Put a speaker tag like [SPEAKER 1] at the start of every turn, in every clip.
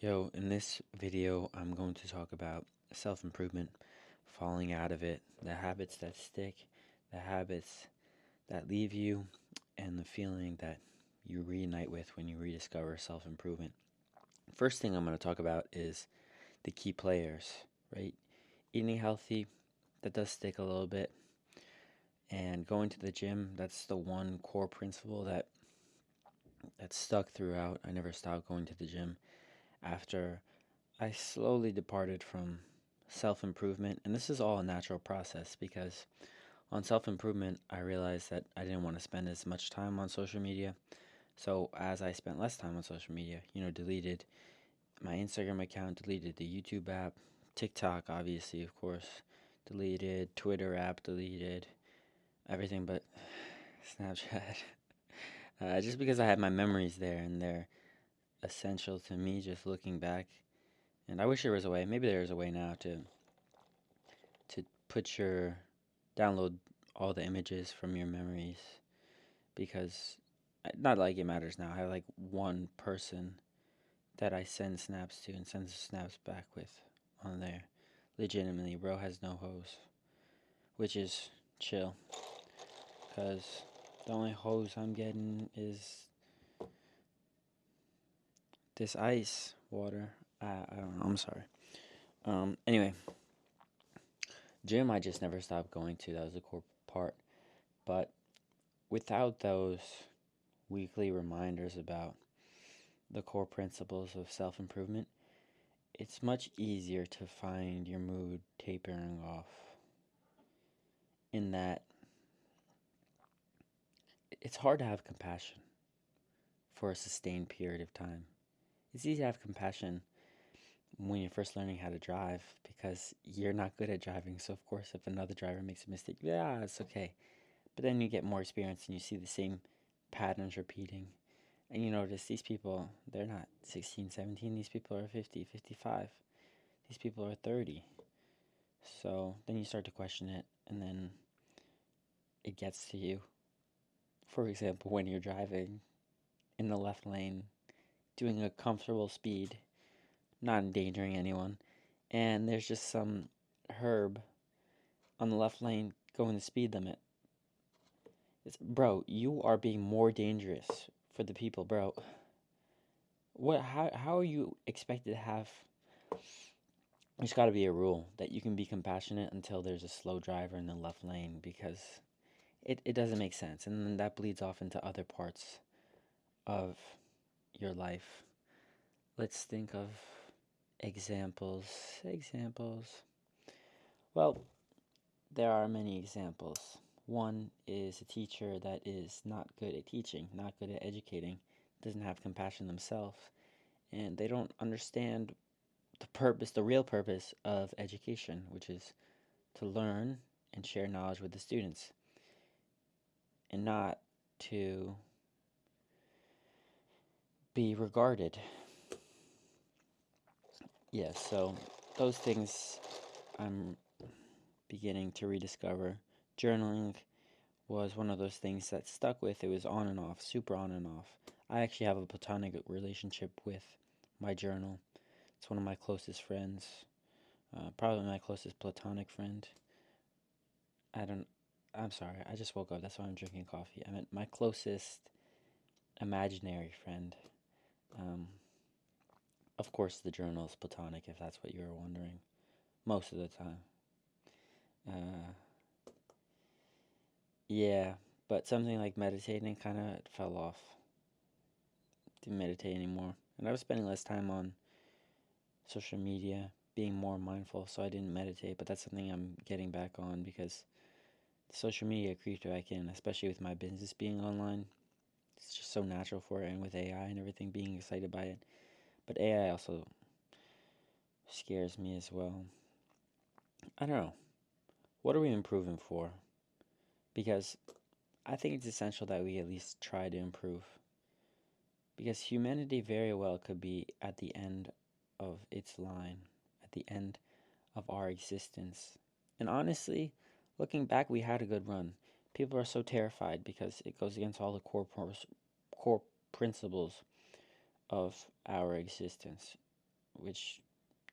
[SPEAKER 1] Yo, in this video, I'm going to talk about self-improvement, falling out of it, the habits that stick, the habits that leave you, and the feeling that you reunite with when you rediscover self-improvement. First thing I'm going to talk about is the key players, right? Eating healthy, that does stick a little bit, and going to the gym, that's the one core principle that stuck throughout. I never stopped going to the gym after I slowly departed from self improvement, and this is all a natural process because on self improvement, I realized that I didn't want to spend as much time on social media. So, as I spent less time on social media, deleted my Instagram account, deleted the YouTube app, TikTok, obviously, of course, deleted Twitter app, deleted everything but Snapchat. Just because I had my memories there and they're essential to me just looking back. And I wish there was a way, maybe there is a way now to put your download all the images from your memories because not like it matters now. I have like one person that I send snaps to and sends snaps back with on there. Legitimately, bro has no hose, which is chill because the only hose I'm getting is this ice water. I don't know. I'm sorry. Anyway, gym I just never stopped going to. That was the core part. But without those weekly reminders about the core principles of self improvement, it's much easier to find your mood tapering off. In that, it's hard to have compassion for a sustained period of time. It's easy to have compassion when you're first learning how to drive because you're not good at driving. So, of course, if another driver makes a mistake, yeah, it's okay. But then you get more experience and you see the same patterns repeating. And you notice these people, they're not 16, 17. These people are 50, 55. These people are 30. So then you start to question it, and then it gets to you. For example, when you're driving in the left lane, doing a comfortable speed, not endangering anyone, and there's just some herb on the left lane going the speed limit. Bro, you are being more dangerous for the people, bro. How are you expected to have? There's got to be a rule that you can be compassionate until there's a slow driver in the left lane because it doesn't make sense. And then that bleeds off into other parts of your life. Let's think of examples. Examples. Well, there are many examples. One is a teacher that is not good at teaching, not good at educating, doesn't have compassion themselves, and they don't understand the purpose, the real purpose of education, which is to learn and share knowledge with the students and not to be regarded. Yes, so those things I'm beginning to rediscover. Journaling was one of those things that stuck with. It was on and off, super on and off. I actually have a platonic relationship with my journal. It's one of my closest friends, probably my closest platonic friend. I don't, I'm sorry, I just woke up. That's why I'm drinking coffee. I meant my closest imaginary friend. Um, of course, the journal is platonic, if that's what you were wondering, most of the time. Uh, yeah, but something like meditating kind of fell off. Didn't meditate anymore. And I was spending less time on social media, being more mindful, so I didn't meditate, but that's something I'm getting back on because social media creeped back in, especially with my business being online. It's just so natural for it, and with AI and everything, being excited by it. But AI also scares me as well. I don't know. What are we improving for? Because I think it's essential that we at least try to improve. Because humanity very well could be at the end of its line, at the end of our existence. And honestly, looking back, we had a good run. People are so terrified because it goes against all the core principles of our existence. which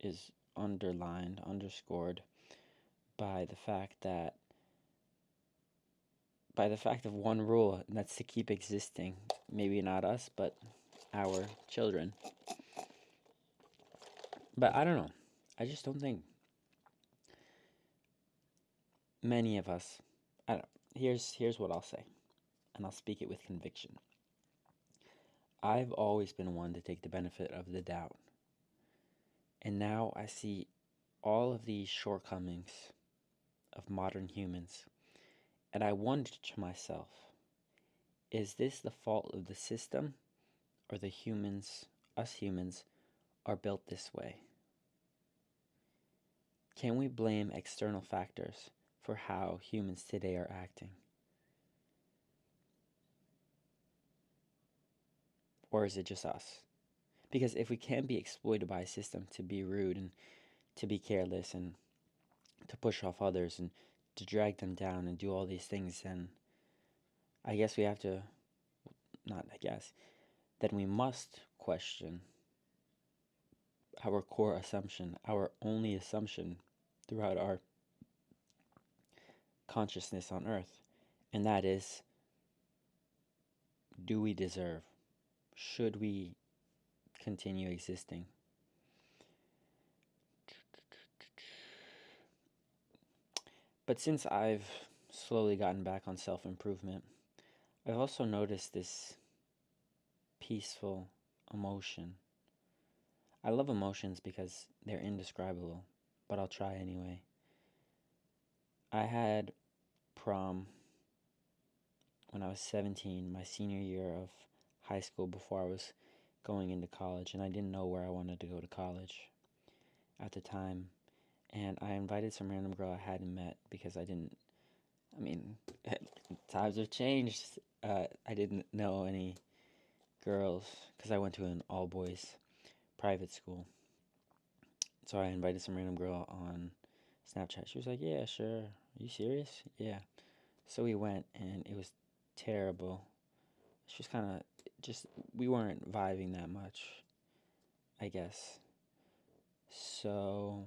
[SPEAKER 1] is underscored by the fact that of one rule, and that's to keep existing. Maybe not us, but our children. But I don't know. I just don't think many of us. I don't. Here's what I'll say, and I'll speak it with conviction. I've always been one to take the benefit of the doubt, and now I see all of these shortcomings of modern humans, and I wonder to myself, is this the fault of the system, or the humans, us humans, are built this way? Can we blame external factors for how humans today are acting? Or is it just us? Because if we can't be exploited by a system to be rude and to be careless and to push off others and to drag them down and do all these things, then I guess we have to, not I guess, then we must question our core assumption, our only assumption throughout our consciousness on earth. And that is, do we deserve? Should we continue existing? But since I've slowly gotten back on self-improvement, I've also noticed this peaceful emotion. I love emotions because they're indescribable, but I'll try anyway. I had prom when I was 17, my senior year of high school, before I was going into college, and I didn't know where I wanted to go to college at the time. And I invited some random girl I hadn't met because I mean, times have changed. I didn't know any girls because I went to an all-boys private school. So I invited some random girl on Snapchat. She was like, yeah, sure. Are you serious? Yeah. So we went, and it was terrible. She was kind of just, we weren't vibing that much, I guess. So,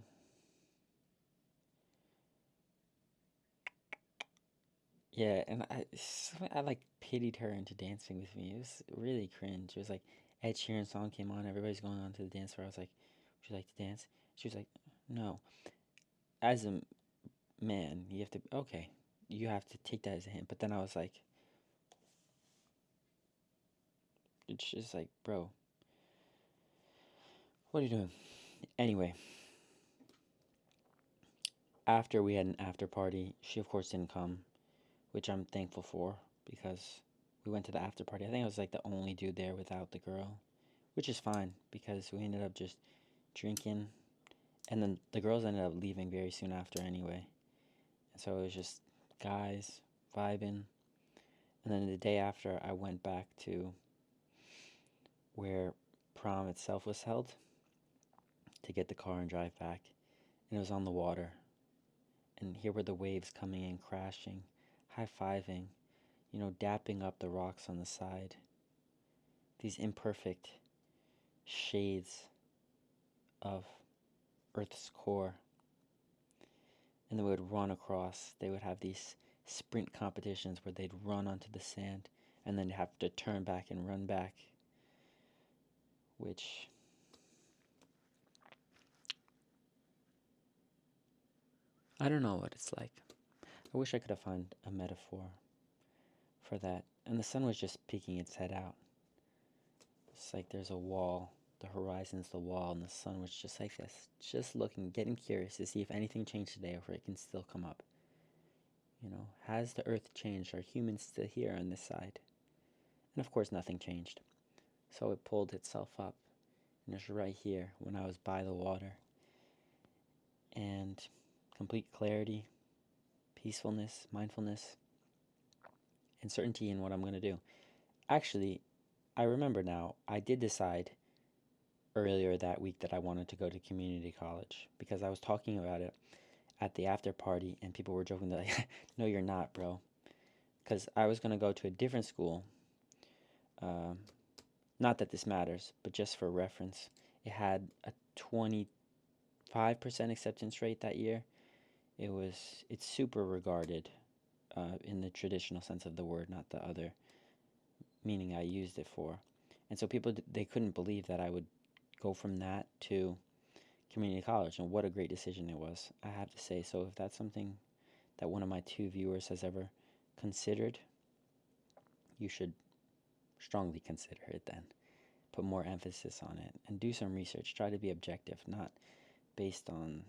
[SPEAKER 1] yeah, and I like pitied her into dancing with me. It was really cringe. It was like Ed Sheeran song came on, everybody's going on to the dance floor. I was like, would you like to dance? She was like, no. As a man, you have to, okay, you have to take that as a hint. But then I was like, it's just like, bro, what are you doing? Anyway, after we had an after party, she of course didn't come, which I'm thankful for because we went to the after party. I think I was like the only dude there without the girl, which is fine because we ended up just drinking, and then the girls ended up leaving very soon after anyway. And so it was just guys vibing. And then the day after, I went back to where prom itself was held to get the car and drive back. And it was on the water. And here were the waves coming in, crashing, high-fiving, dapping up the rocks on the side. These imperfect shades of Earth's core. And they would run across. They would have these sprint competitions where they'd run onto the sand and then have to turn back and run back, which I don't know what it's like. I wish I could have found a metaphor for that. And the sun was just peeking its head out. It's like there's a wall. The horizon's the wall, and the sun was just like this, just looking, getting curious to see if anything changed today or if it can still come up. Has the earth changed? Are humans still here on this side? And of course, nothing changed. So it pulled itself up, and it's right here when I was by the water. And complete clarity, peacefulness, mindfulness, and certainty in what I'm going to do. Actually, I remember now, I did decide earlier that week that I wanted to go to community college because I was talking about it at the after party and people were joking. They're like, no, you're not, bro. Because I was going to go to a different school. Not that this matters, but just for reference, it had 25% acceptance rate that year. It's super regarded in the traditional sense of the word, not the other meaning I used it for. And so people, they couldn't believe that I would go from that to community college, and what a great decision it was, I have to say. So if that's something that one of my 2 viewers has ever considered, you should strongly consider it then. Put more emphasis on it and do some research. Try to be objective, not based on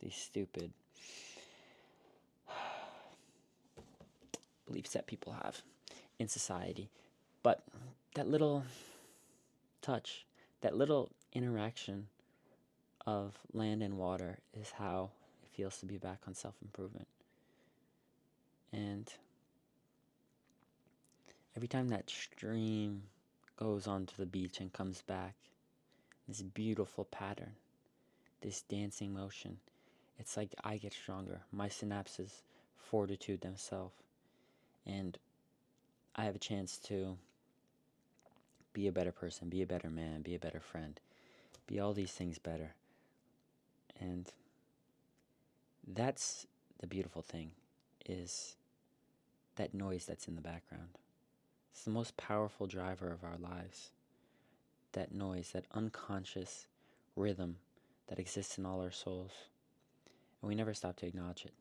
[SPEAKER 1] these stupid beliefs that people have in society. But that little touch, that little interaction of land and water is how it feels to be back on self-improvement. And every time that stream goes onto the beach and comes back, this beautiful pattern, this dancing motion, it's like I get stronger. My synapses fortitude themselves, and I have a chance to be a better person, be a better man, be a better friend, be all these things better. And that's the beautiful thing, is that noise that's in the background. It's the most powerful driver of our lives. That noise, that unconscious rhythm that exists in all our souls. And we never stop to acknowledge it.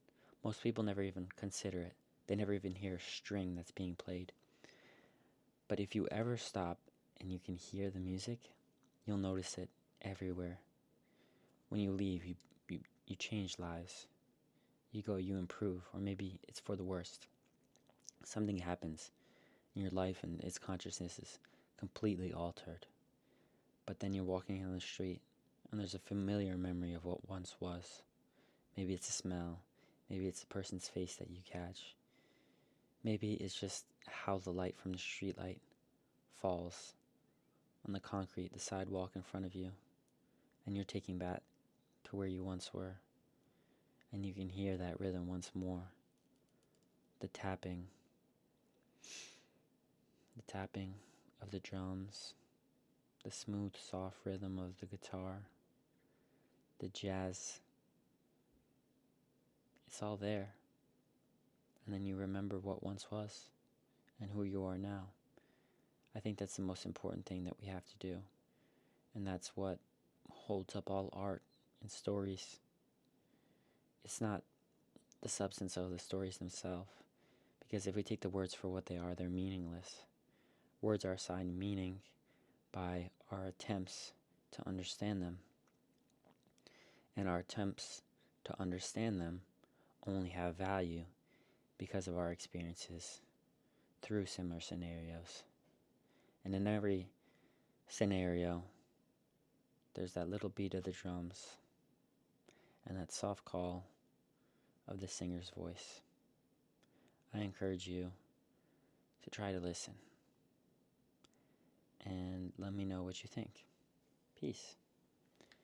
[SPEAKER 1] Most people never even consider it. They never even hear a string that's being played. But if you ever stop and you can hear the music, you'll notice it everywhere. When you leave, you change lives. You go, you improve, or maybe it's for the worst. Something happens in your life and its consciousness is completely altered. But then you're walking on the street and there's a familiar memory of what once was. Maybe it's a smell. Maybe it's a person's face that you catch. Maybe it's just how the light from the street light falls on the concrete, the sidewalk in front of you, and you're taking back to where you once were. And you can hear that rhythm once more. The tapping of the drums, the smooth, soft rhythm of the guitar, the jazz. It's all there. And then you remember what once was and who you are now. I think that's the most important thing that we have to do. And that's what holds up all art and stories. It's not the substance of the stories themselves. Because if we take the words for what they are, they're meaningless. Words are assigned meaning by our attempts to understand them. And our attempts to understand them only have value because of our experiences through similar scenarios. And in every scenario, there's that little beat of the drums and that soft call of the singer's voice. I encourage you to try to listen and let me know what you think. Peace.